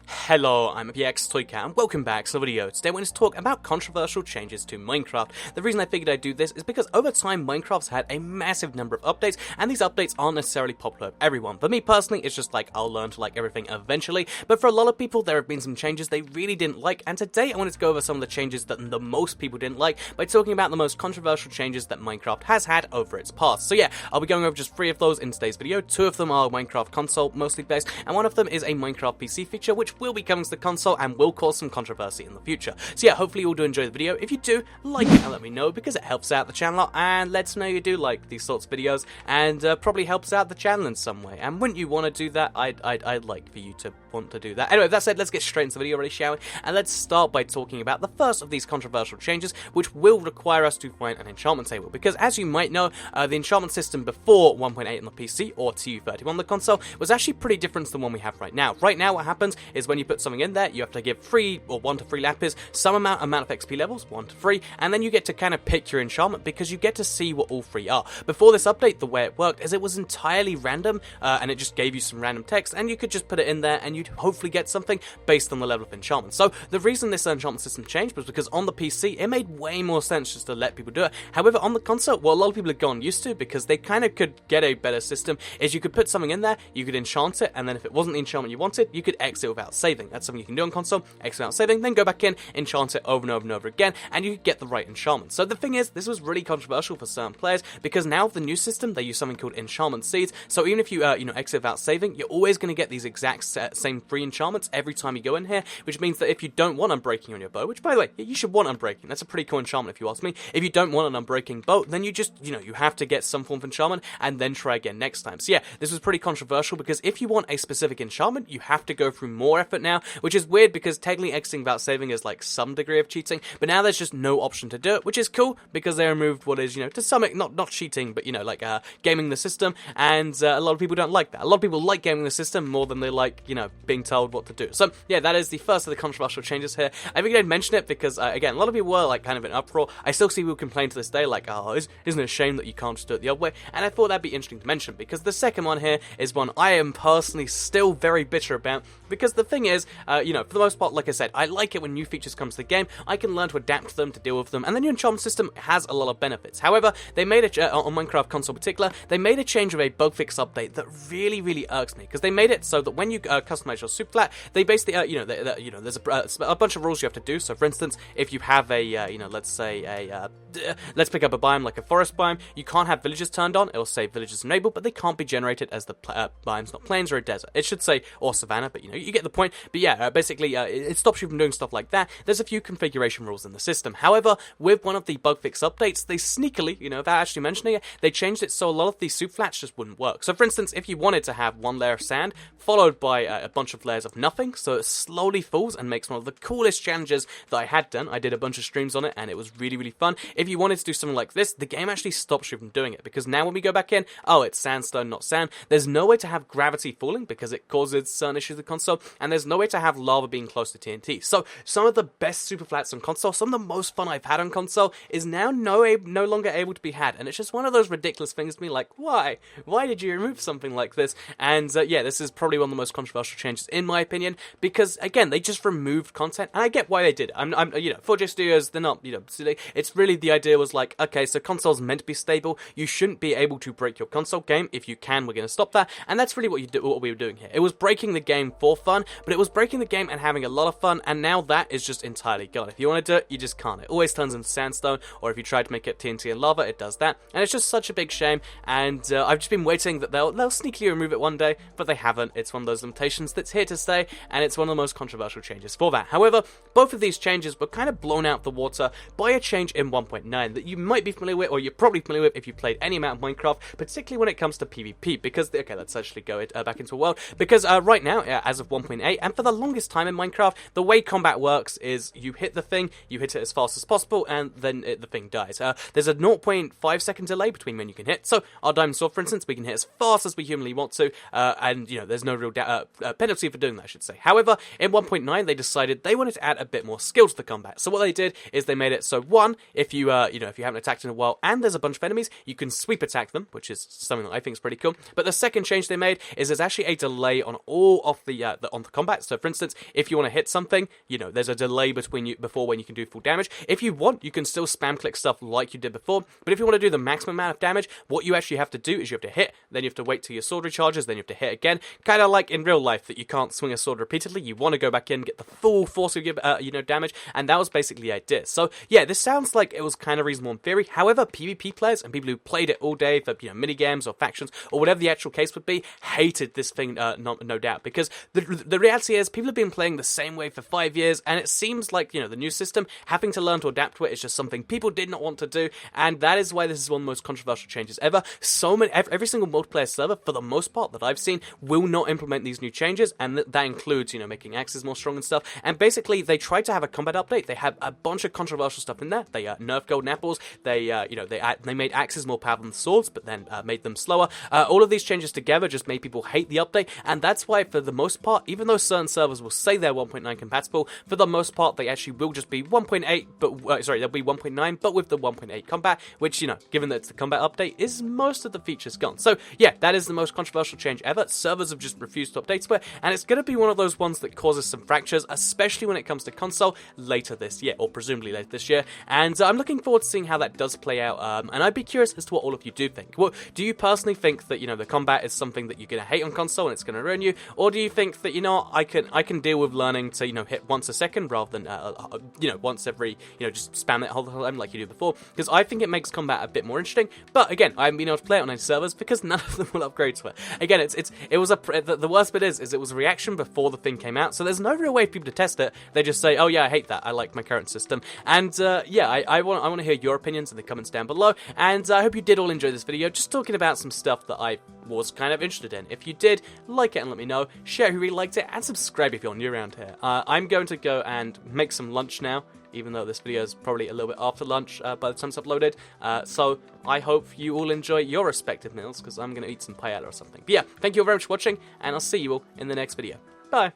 Hello, I'm PX Toycat and welcome back to the video. Today I want to talk about controversial changes to Minecraft. The reason I figured I'd do this is because over time Minecraft's had a massive number of updates, and these updates aren't necessarily popular with everyone. For me personally, it's just like I'll learn to like everything eventually, but for a lot of people there have been some changes they really didn't like, and today I wanted to go over some of the changes that the most people didn't like by talking about the most controversial changes that Minecraft has had over its past. So yeah, I'll be going over just 3 of those in today's video. 2 of them are Minecraft console mostly based, and 1 of them is a Minecraft PC feature which will be coming to the console and will cause some controversy in the future. So yeah, hopefully you all do enjoy the video. If you do, like it and let me know because it helps out the channel and lets me know you do like these sorts of videos and probably helps out the channel in some way. And wouldn't you want to do that? I'd like for you to want to do that. Anyway, with that said, let's get straight into the video, really, shall we? And let's start by talking about the first of these controversial changes, which will require us to find an enchantment table. Because as you might know, the enchantment system before 1.8 on the PC or TU31 on the console was actually pretty different to the one we have right now. Right now, what happens is when you put something in there, you have to give 3 or 1 to 3 lapis, some amount of XP levels, 1 to 3, and then you get to kind of pick your enchantment because you get to see what all 3 are. Before this update, the way it worked is it was entirely random, and it just gave you some random text, and you could just put it in there, and you'd hopefully get something based on the level of enchantment. So the reason this enchantment system changed was because on the PC, it made way more sense just to let people do it. However, on the console, what a lot of people have gone used to, because they kind of could get a better system, is you could put something in there, you could enchant it, and then if it wasn't the enchantment you wanted, you could exit without saving. That's something you can do on console, exit without saving, then go back in, enchant it over and over and over again, and you get the right enchantment. So the thing is, this was really controversial for certain players, because now with the new system, they use something called enchantment seeds. So even if you, exit without saving, you're always going to get these exact same 3 enchantments every time you go in here, which means that if you don't want Unbreaking on your bow, which by the way, you should want Unbreaking, that's a pretty cool enchantment if you ask me. If you don't want an Unbreaking bow, then you just, you have to get some form of enchantment and then try again next time. So yeah, this was pretty controversial because if you want a specific enchantment, you have to go through more effort now, which is weird because technically exiting without saving is like some degree of cheating, but now there's just no option to do it, which is cool because they removed what is, to some not cheating, but gaming the system, and a lot of people don't like that. A lot of people like gaming the system more than they like, being told what to do. So yeah, that is the first of the controversial changes here. I figured I'd mention it because, again, a lot of people were like kind of in uproar. I still see people complain to this day like, oh, isn't it a shame that you can't just do it the other way? And I thought that'd be interesting to mention because the second one here is one I am personally still very bitter about, because the thing is, for the most part, like I said, I like it when new features come to the game. I can learn to adapt to them, to deal with them, and the new enchantment system has a lot of benefits. However, they made on Minecraft console in particular, they made a change with a bug fix update that really, really irks me, because they made it so that when you customize your Superflat, they basically, there's a bunch of rules you have to do. So, for instance, if you have a, let's say let's pick up a biome like a forest biome, you can't have villages turned on. It'll say villages enabled, but they can't be generated as the biome's not plains or a desert. It should say or savanna, but you get the point. But yeah, basically, it stops you from doing stuff like that. There's a few configuration rules in the system. However, with one of the bug fix updates, they sneakily, without actually mentioning it, they changed it so a lot of these Superflats just wouldn't work. So, for instance, if you wanted to have 1 layer of sand followed by a bunch of layers of nothing, so it slowly falls and makes one of the coolest challenges that I had done. I did a bunch of streams on it, and it was really, really fun. If you wanted to do something like this, the game actually stops you from doing it, because now when we go back in, oh, it's sandstone, not sand. There's no way to have gravity falling because it causes certain issues with the console, and there's no way to have lava being close to TNT. So some of the best Superflats on console, some of the most fun I've had on console, is now no longer able to be had, and it's just one of those ridiculous things to me, like, why? Why did you remove something like this? And yeah, this is probably one of the most controversial changes in my opinion, because again, they just removed content, and I get why they did. I'm 4J Studios, they're not, it's really the idea was like, okay, so console's meant to be stable. You shouldn't be able to break your console game. If you can, we're going to stop that, and that's really what we were doing here. It was breaking the game for fun, but it was breaking the game and having a lot of fun, and now that is just entirely gone. If you want to do it, you just can't. It always turns into sandstone, or if you try to make it TNT and lava, it does that, and it's just such a big shame, and I've just been waiting that they'll sneakily remove it one day, but they haven't. It's one of those limitations that's here to stay, and it's one of the most controversial changes for that. However, both of these changes were kind of blown out the water by a change in 1.9 that you might be familiar with, or you're probably familiar with if you played any amount of Minecraft, particularly when it comes to PvP, because, okay, let's actually go back into a world, because right now, as of 1.8, and for the longest time in Minecraft, the way combat works is you hit the thing, you hit it as fast as possible, and then the thing dies. There's a 0.5 second delay between when you can hit, so our diamond sword, for instance, we can hit as fast as we humanly want to, and, there's no real penalty for doing that, I should say. However, in 1.9, they decided they wanted to add a bit more skill to the combat, so what they did is they made it so, one, if you, if you haven't attacked in a while and there's a bunch of enemies, you can sweep attack them, which is something that I think is pretty cool. But the second change they made is there's actually a delay on all of the on the combat. So for instance, if you want to hit something, you know, there's a delay before when you can do full damage. If you want, you can still spam click stuff like you did before, but if you want to do the maximum amount of damage, what you actually have to do is you have to hit, then you have to wait till your sword recharges, then you have to hit again. Kind of like in real life that you can't swing a sword repeatedly. You want to go back in, get the full force of your damage, and that was basically the idea. So yeah, this sounds like it was kind of reasonable in theory. However, PvP players and people who played it all day for, you know, mini games or factions or whatever the actual case would be, hated this thing, no doubt, because the reality is people have been playing the same way for 5 years, and it seems like, you know, the new system, having to learn to adapt to it is just something people did not want to do, and that is why this is one of the most controversial changes ever. Every single multiplayer server, for the most part that I've seen, will not implement these new changes, and that includes, you know, making axes more strong and stuff. And basically, they tried to have a combat update. They have a bunch of controversial stuff in there. They nerfed golden apples. They made axes more powerful than swords, but then made them slower. All of these changes together just made people hate the update, and that's why, for the most part, even though certain servers will say they're 1.9 compatible, for the most part, they actually will just be 1.8, but they'll be 1.9, but with the 1.8 combat, which, you know, given that it's the combat update, is most of the features gone. So yeah, that is the most controversial change ever. Servers have just refused to update to it, and it's going to be one of those ones that causes some fractures, especially when it comes to console later this year, or presumably later this year, and I'm looking forward to seeing how that does play out, and I'd be curious as to what all of you do think. Well, do you personally think that, you know, the combat is something that you're going to hate on console and it's going to ruin you, or do you think that, you know, I can deal with learning to, you know, hit once a second rather than, you know, once every, you know, just spam it whole time like you do before? Because I think it makes combat a bit more interesting, but again, I haven't been able to play it on any servers because none of them will upgrade to it. Again, the worst bit is it was a reaction before the thing came out, so there's no real way for people to test it. They just say, oh yeah, I hate that, I like my current system. And yeah, I want to hear your opinions in the comments down below, and I hope you did all enjoy this video, just talking about some stuff that I was kind of interested in. If you did, like it and let me know, share if you really liked it, and subscribe if you're new around here. I'm going to go and make some lunch now, even though this video is probably a little bit after lunch by the time it's uploaded. So I hope you all enjoy your respective meals, because I'm going to eat some paella or something. But yeah, thank you all very much for watching, and I'll see you all in the next video. Bye!